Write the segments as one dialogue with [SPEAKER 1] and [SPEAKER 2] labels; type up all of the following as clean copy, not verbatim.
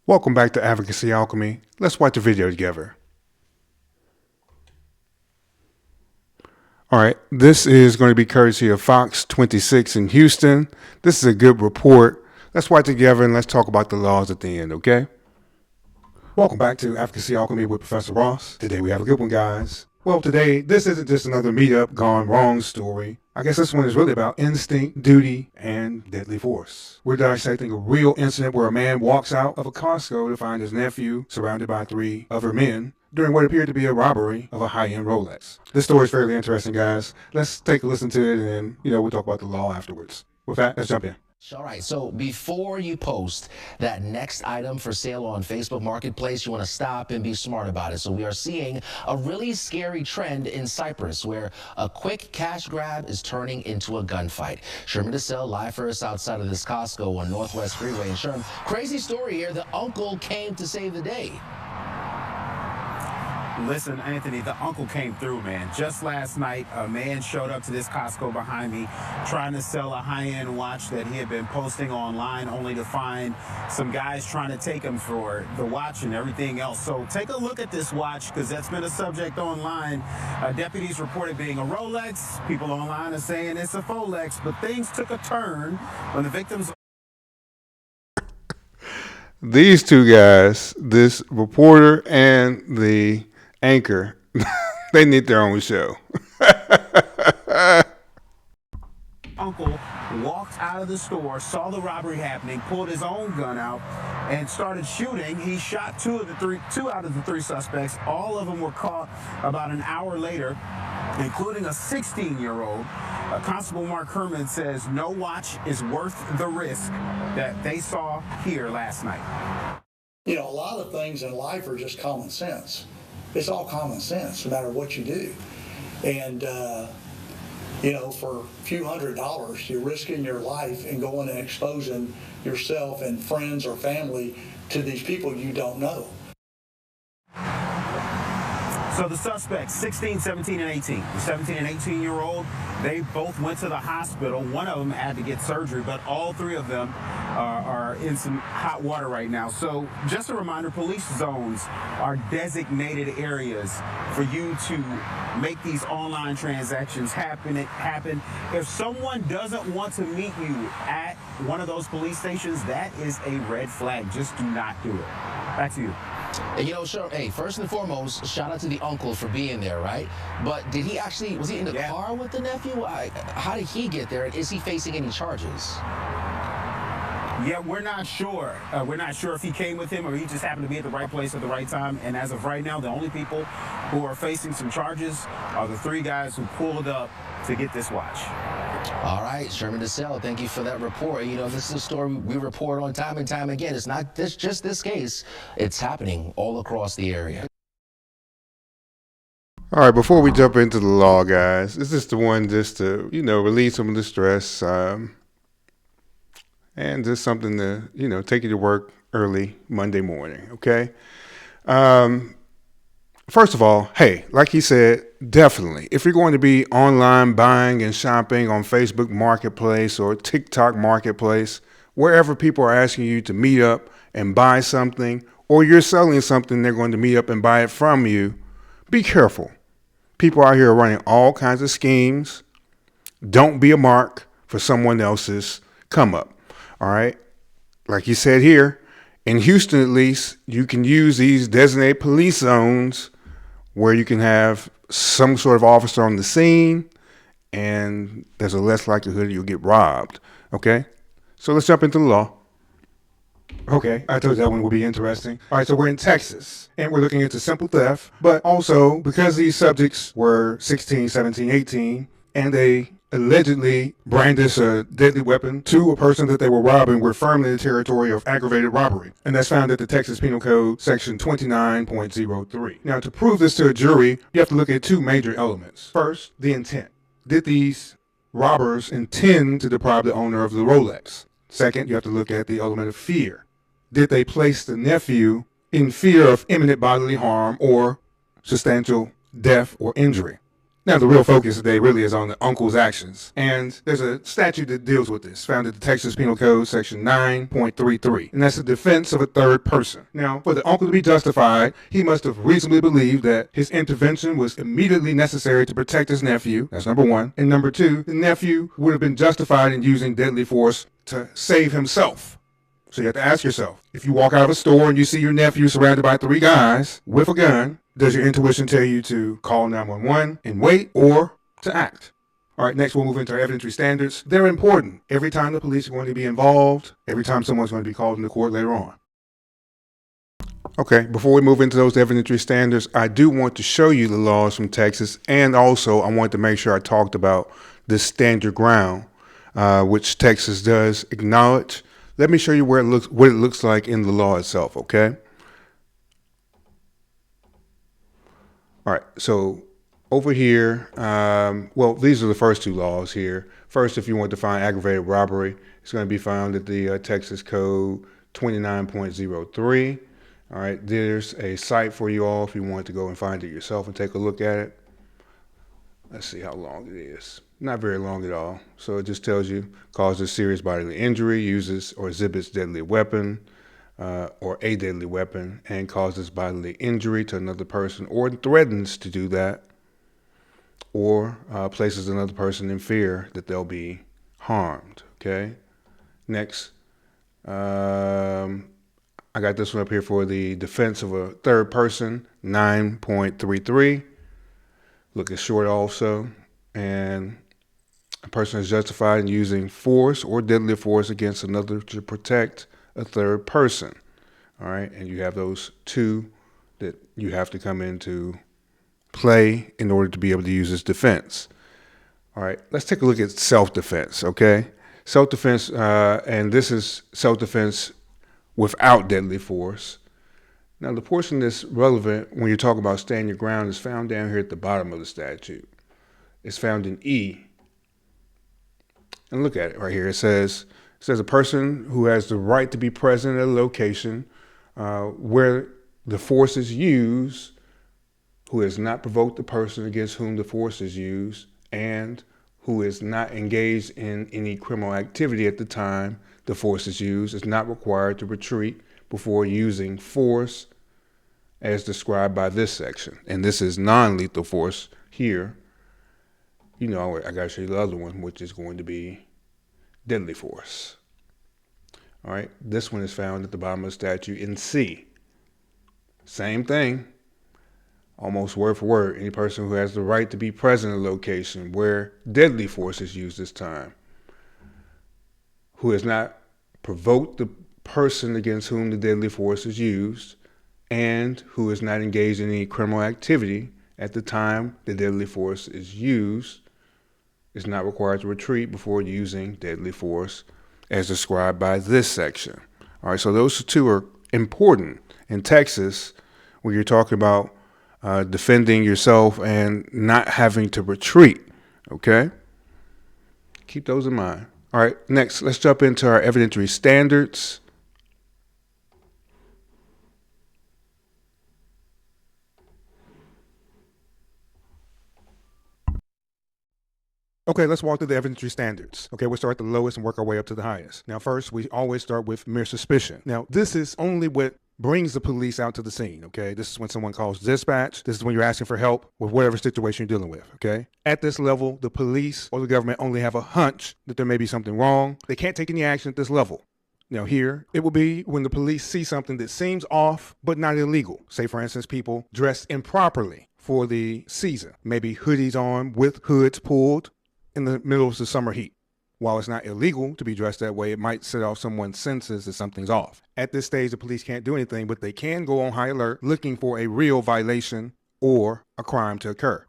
[SPEAKER 1] Welcome back to Advocacy Alchemy. Let's watch the video together. Alright, this is going to be courtesy of Fox 26 in Houston. This is a good report. Let's watch it together and let's talk about the laws at the end, okay? Welcome back to Advocacy Alchemy with Professor Ross. Today we have a good one, guys. Well, today, this isn't just another meetup gone wrong story. I guess this one is really about instinct, duty, and deadly force. We're dissecting a real incident where a man walks out of a Costco to find his nephew surrounded by 3 other men during what appeared to be a robbery of a high-end Rolex. This story is fairly interesting, guys. Let's take a listen to it, and then, we'll talk about the law afterwards. With that, let's jump in.
[SPEAKER 2] All right, so before you post that next item for sale on Facebook Marketplace, you want to stop and be smart about it. So we are seeing a really scary trend in Cyprus where a quick cash grab is turning into a gunfight. Sherman DeSalle live for us outside of this Costco on Northwest Freeway. And Sherman, crazy story here. The uncle came to save the day.
[SPEAKER 3] Listen, Anthony, the uncle came through, man. Just last night, a man showed up to this Costco behind me trying to sell a high-end watch that he had been posting online, only to find some guys trying to take him for the watch and everything else. So take a look at this watch, because that's been a subject online. Deputies reported being a Rolex. People online are saying it's a Folex, but things took a turn when the victims...
[SPEAKER 1] These two guys, this reporter and the anchor, they need their own show.
[SPEAKER 3] Uncle walked out of the store, saw the robbery happening, pulled his own gun out, and started shooting. He shot two out of the three suspects. All of them were caught about an hour later, including a 16-year-old. Constable Mark Herman says no watch is worth the risk that they saw here last night.
[SPEAKER 4] A lot of things in life are just common sense. It's all common sense, no matter what you do. And, for a few $100s, you're risking your life and going and exposing yourself and friends or family to these people you don't know.
[SPEAKER 3] So the suspects, 16, 17, and 18. The 17 and 18-year-old, they both went to the hospital. One of them had to get surgery, but all 3 of them are in some hot water right now. So just a reminder, police zones are designated areas for you to make these online transactions happen. If someone doesn't want to meet you at one of those police stations, that is a red flag. Just do not do it. Back to you.
[SPEAKER 2] And sure, hey, first and foremost, shout out to the uncle for being there, right? But was he in the car with the nephew? How did he get there? And is he facing any charges?
[SPEAKER 3] Yeah, we're not sure. We're not sure if he came with him or he just happened to be at the right place at the right time. And as of right now, the only people who are facing some charges are the 3 guys who pulled up to get this watch.
[SPEAKER 2] All right, Sherman DeSalle, thank you for that report. This is a story we report on time and time again. It's not just this case. It's happening all across the area.
[SPEAKER 1] All right, before we jump into the law, guys, this is the one just to, relieve some of the stress and just something to, take you to work early Monday morning, okay? First of all, hey, like he said, definitely, if you're going to be online buying and shopping on Facebook Marketplace or TikTok Marketplace, wherever people are asking you to meet up and buy something, or you're selling something, they're going to meet up and buy it from you, be careful. People out here are running all kinds of schemes. Don't be a mark for someone else's come up, all right? Like he said here, in Houston at least, you can use these designated police zones where you can have some sort of officer on the scene and there's a less likelihood you'll get robbed, okay? So let's jump into the law. Okay, I told you that one would be interesting. All right, so we're in Texas, and we're looking into simple theft, but also because these subjects were 16, 17, 18, and they allegedly brandished a deadly weapon to a person that they were robbing, we're firmly in the territory of aggravated robbery, and that's found at the Texas Penal Code, section 29.03. Now, to prove this to a jury, you have to look at 2 major elements. First, the intent. Did these robbers intend to deprive the owner of the Rolex? Second, you have to look at the element of fear. Did they place the nephew in fear of imminent bodily harm or substantial death or injury? Now, the real focus today really is on the uncle's actions. And there's a statute that deals with this, found in the Texas Penal Code, section 9.33. And that's the defense of a third person. Now, for the uncle to be justified, he must have reasonably believed that his intervention was immediately necessary to protect his nephew. That's number one. And number two, the nephew would have been justified in using deadly force to save himself. So you have to ask yourself, if you walk out of a store and you see your nephew surrounded by 3 guys with a gun, does your intuition tell you to call 911 and wait, or to act? All right, next we'll move into our evidentiary standards. They're important every time the police are going to be involved, every time someone's going to be called into court later on. Okay, before we move into those evidentiary standards, I do want to show you the laws from Texas, and also I want to make sure I talked about this stand your ground, which Texas does acknowledge. Let me show you what it looks like in the law itself, okay? All right, so over here, well, these are the first 2 laws here. First, if you want to find aggravated robbery, it's going to be found at the Texas Code 29.03. All right, there's a site for you all if you want to go and find it yourself and take a look at it. Let's see how long it is. Not very long at all. So it just tells you causes serious bodily injury, uses or exhibits deadly weapon, or a deadly weapon, and causes bodily injury to another person or threatens to do that, or places another person in fear that they'll be harmed. Okay. Next, I got this one up here for the defense of a third person, 9.33. Look, it's short also, and a person is justified in using force or deadly force against another to protect a third person. All right, and you have those 2 that you have to come into play in order to be able to use this defense. All right, let's take a look at self-defense, okay? Self-defense, and this is self-defense without deadly force. Now, the portion that's relevant when you talk about stand your ground is found down here at the bottom of the statute. It's found in E. And look at it right here. It says a person who has the right to be present at a location where the force is used, who has not provoked the person against whom the force is used, and who is not engaged in any criminal activity at the time the force is used, is not required to retreat before using force as described by this section. And this is non-lethal force here. You know, I got to show you the other one, which is going to be deadly force. All right, this one is found at the bottom of the statute in C. Same thing, almost word for word. Any person who has the right to be present in a location where deadly force is used this time, who has not provoked the person against whom the deadly force is used, and who is not engaged in any criminal activity at the time the deadly force is used, is not required to retreat before using deadly force as described by this section. All right, so those 2 are important in Texas when you're talking about defending yourself and not having to retreat, okay? Keep those in mind. All right, next, let's jump into our evidentiary standards. Okay, let's walk through the evidentiary standards. Okay, we'll start at the lowest and work our way up to the highest. Now, first, we always start with mere suspicion. Now, this is only what brings the police out to the scene, okay? This is when someone calls dispatch. This is when you're asking for help with whatever situation you're dealing with, okay? At this level, the police or the government only have a hunch that there may be something wrong. They can't take any action at this level. Now here, it will be when the police see something that seems off but not illegal. Say, for instance, people dressed improperly for the season. Maybe hoodies on with hoods pulled in the middle of the summer heat. While it's not illegal to be dressed that way, it might set off someone's senses that something's off. At this stage, the police can't do anything, but they can go on high alert looking for a real violation or a crime to occur.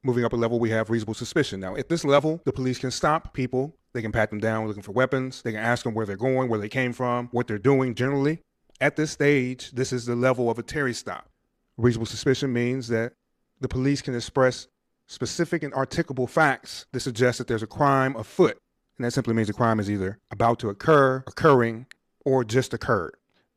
[SPEAKER 1] Moving up a level, we have reasonable suspicion. Now, at this level, the police can stop people. They can pat them down looking for weapons. They can ask them where they're going, where they came from, what they're doing generally. At this stage, this is the level of a Terry stop. Reasonable suspicion means that the police can express specific and articulable facts that suggest that there's a crime afoot. And that simply means a crime is either about to occur, occurring, or just occurred.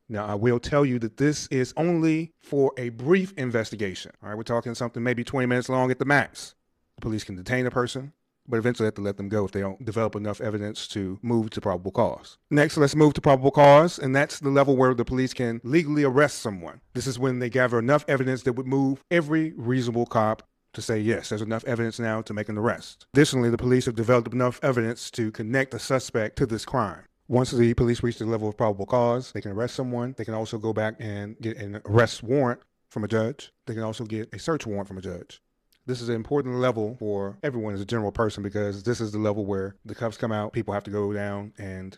[SPEAKER 1] Now, I will tell you that this is only for a brief investigation. All right, we're talking something maybe 20 minutes long at the max. The police can detain a person, but eventually have to let them go if they don't develop enough evidence to move to probable cause. Next, let's move to probable cause, and that's the level where the police can legally arrest someone. This is when they gather enough evidence that would move every reasonable cop to say, yes, there's enough evidence now to make an arrest. Additionally, the police have developed enough evidence to connect a suspect to this crime. Once the police reach the level of probable cause, they can arrest someone. They can also go back and get an arrest warrant from a judge. They can also get a search warrant from a judge. This is an important level for everyone as a general person, because this is the level where the cuffs come out, people have to go down and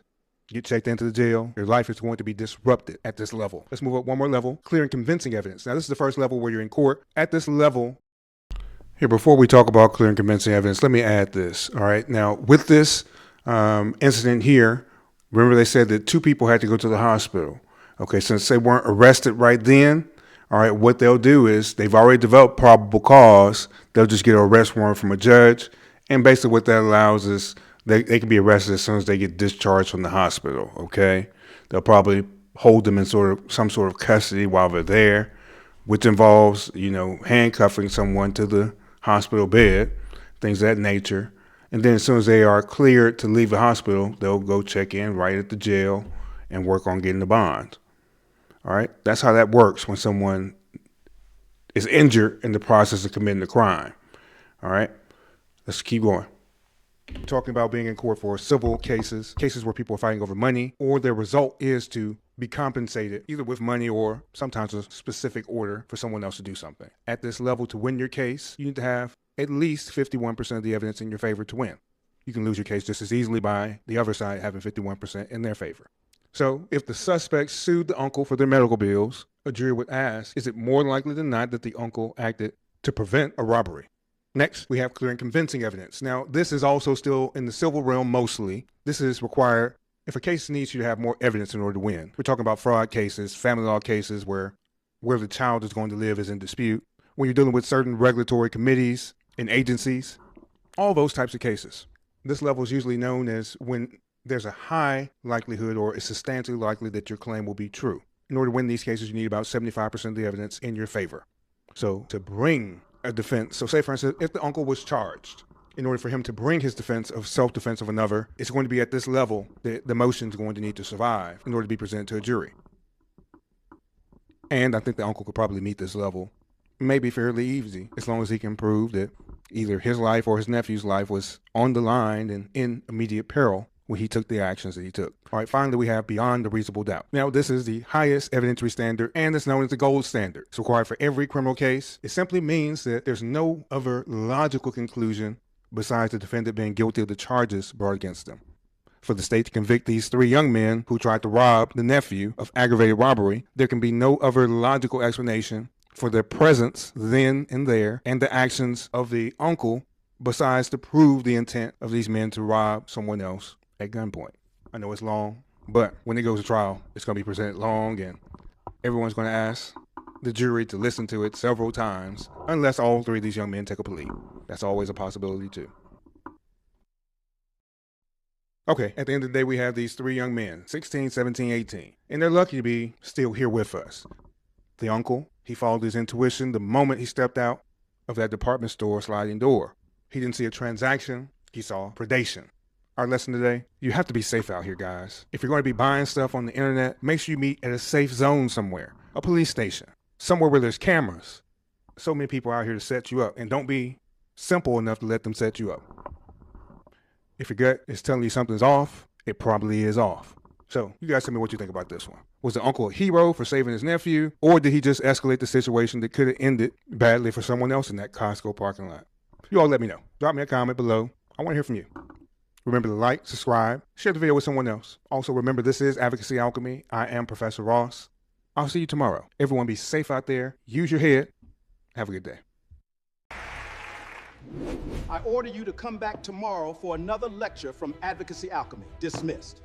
[SPEAKER 1] get checked into the jail. Your life is going to be disrupted at this level. Let's move up one more level, clear and convincing evidence. Now, this is the first level where you're in court. At this level, here, before we talk about clear and convincing evidence, let me add this. All right. Now, with this incident here, remember they said that 2 people had to go to the hospital. Okay. Since they weren't arrested right then, all right, what they'll do is they've already developed probable cause. They'll just get an arrest warrant from a judge. And basically what that allows is they can be arrested as soon as they get discharged from the hospital. Okay. They'll probably hold them in some sort of custody while they're there, which involves, handcuffing someone to the hospital bed, things of that nature. And then as soon as they are cleared to leave the hospital, they'll go check in right at the jail and work on getting the bond. All right. That's how that works when someone is injured in the process of committing the crime. All right. Let's keep going. We're talking about being in court for civil cases where people are fighting over money, or their result is to be compensated either with money or sometimes a specific order for someone else to do something. At this level, to win your case, you need to have at least 51% of the evidence in your favor to win. You can lose your case just as easily by the other side having 51% in their favor. So if the suspect sued the uncle for their medical bills, a jury would ask, is it more likely than not that the uncle acted to prevent a robbery? Next, we have clear and convincing evidence. Now, this is also still in the civil realm mostly. This is required if a case needs you to have more evidence in order to win. We're talking about fraud cases, family law cases where the child is going to live is in dispute. When you're dealing with certain regulatory committees and agencies, all those types of cases. This level is usually known as when there's a high likelihood or it's substantially likely that your claim will be true. In order to win these cases, you need about 75% of the evidence in your favor. So to bring a defense, so say for instance, if the uncle was charged, in order for him to bring his defense of self-defense of another, it's going to be at this level that the motion is going to need to survive in order to be presented to a jury. And I think the uncle could probably meet this level, maybe fairly easy, as long as he can prove that either his life or his nephew's life was on the line and in immediate peril when he took the actions that he took. All right, finally, we have beyond a reasonable doubt. Now, this is the highest evidentiary standard, and it's known as the gold standard. It's required for every criminal case. It simply means that there's no other logical conclusion besides the defendant being guilty of the charges brought against them. For the state to convict these 3 young men who tried to rob the nephew of aggravated robbery, there can be no other logical explanation for their presence then and there and the actions of the uncle besides to prove the intent of these men to rob someone else at gunpoint. I know it's long, but when it goes to trial, it's going to be presented long, and everyone's going to ask the jury to listen to it several times, unless all 3 of these young men take a plea. That's always a possibility too. Okay, at the end of the day, we have these 3 young men, 16, 17, 18, and they're lucky to be still here with us. The uncle, he followed his intuition the moment he stepped out of that department store sliding door. He didn't see a transaction, he saw predation. Our lesson today, you have to be safe out here, guys. If you're going to be buying stuff on the internet, make sure you meet at a safe zone somewhere, a police station, somewhere where there's cameras. So many people out here to set you up, and don't be simple enough to let them set you up. If your gut is telling you something's off, it probably is off. So you guys tell me what you think about this one. Was the uncle a hero for saving his nephew, or did he just escalate the situation that could have ended badly for someone else in that Costco parking lot? You all let me know. Drop me a comment below. I want to hear from you. Remember to like, subscribe, share the video with someone else. Also remember, this is Advocacy Alchemy. I am Professor Ross. I'll see you tomorrow. Everyone be safe out there. Use your head. Have a good day.
[SPEAKER 5] I order you to come back tomorrow for another lecture from Advocacy Alchemy. Dismissed.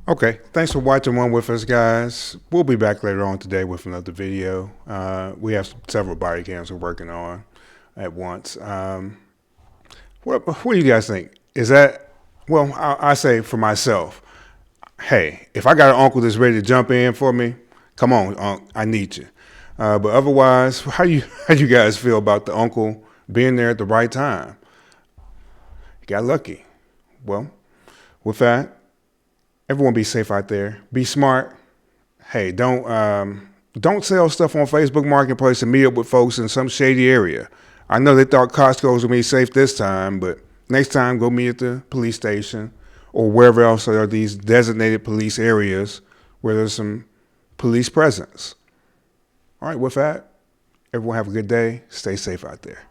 [SPEAKER 1] Okay, thanks for watching one with us, guys. We'll be back later on today with another video. We have several body cams we're working on at once. What do you guys think? Is that, well, I say for myself, hey, if I got an uncle that's ready to jump in for me, come on, I need you. But otherwise, how you guys feel about the uncle being there at the right time? You got lucky. Well, with that, everyone be safe out there. Be smart. Hey, don't sell stuff on Facebook Marketplace and meet up with folks in some shady area. I know they thought Costco was going to be safe this time, but next time go meet at the police station or wherever else there are these designated police areas where there's some police presence. All right, with that, everyone have a good day. Stay safe out there.